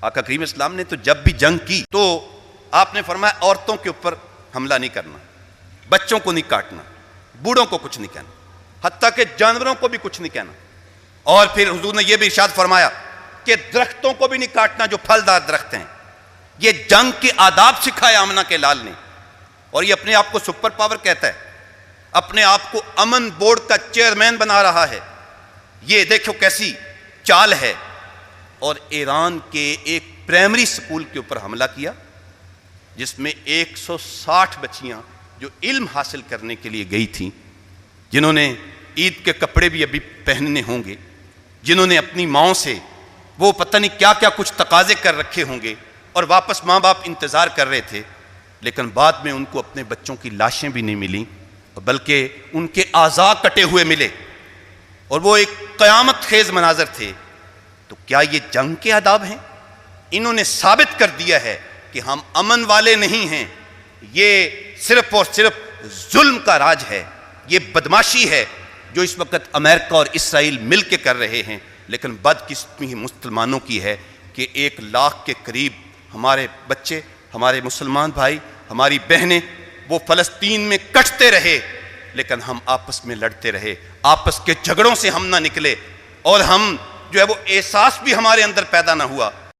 آقا کریم اسلام نے تو جب بھی جنگ کی تو آپ نے فرمایا عورتوں کے اوپر حملہ نہیں کرنا، بچوں کو نہیں کاٹنا، بوڑھوں کو کچھ نہیں کہنا، حتیٰ کہ جانوروں کو بھی کچھ نہیں کہنا. اور پھر حضور نے یہ بھی ارشاد فرمایا کہ درختوں کو بھی نہیں کاٹنا جو پھلدار درخت ہیں. یہ جنگ کے آداب سکھائے آمنہ کے لال نے. اور یہ اپنے آپ کو سپر پاور کہتا ہے، اپنے آپ کو امن بورڈ کا چیئرمین بنا رہا ہے. یہ دیکھو کیسی چال ہے. اور ایران کے ایک پرائمری سکول کے اوپر حملہ کیا جس میں 160 بچیاں جو علم حاصل کرنے کے لیے گئی تھیں، جنہوں نے عید کے کپڑے بھی ابھی پہننے ہوں گے، جنہوں نے اپنی ماؤں سے وہ پتہ نہیں کیا کیا کچھ تقاضے کر رکھے ہوں گے اور واپس ماں باپ انتظار کر رہے تھے، لیکن بعد میں ان کو اپنے بچوں کی لاشیں بھی نہیں ملیں بلکہ ان کے اعضاء کٹے ہوئے ملے اور وہ ایک قیامت خیز مناظر تھے. تو کیا یہ جنگ کے آداب ہیں؟ انہوں نے ثابت کر دیا ہے کہ ہم امن والے نہیں ہیں. یہ صرف اور صرف ظلم کا راج ہے، یہ بدماشی ہے جو اس وقت امریکہ اور اسرائیل مل کے کر رہے ہیں. لیکن بدقسمتی مسلمانوں کی ہے کہ 1 لاکھ کے قریب ہمارے بچے، ہمارے مسلمان بھائی، ہماری بہنیں وہ فلسطین میں کٹتے رہے، لیکن ہم آپس میں لڑتے رہے. آپس کے جھگڑوں سے ہم نہ نکلے اور ہم جو ہے وہ احساس بھی ہمارے اندر پیدا نہ ہوا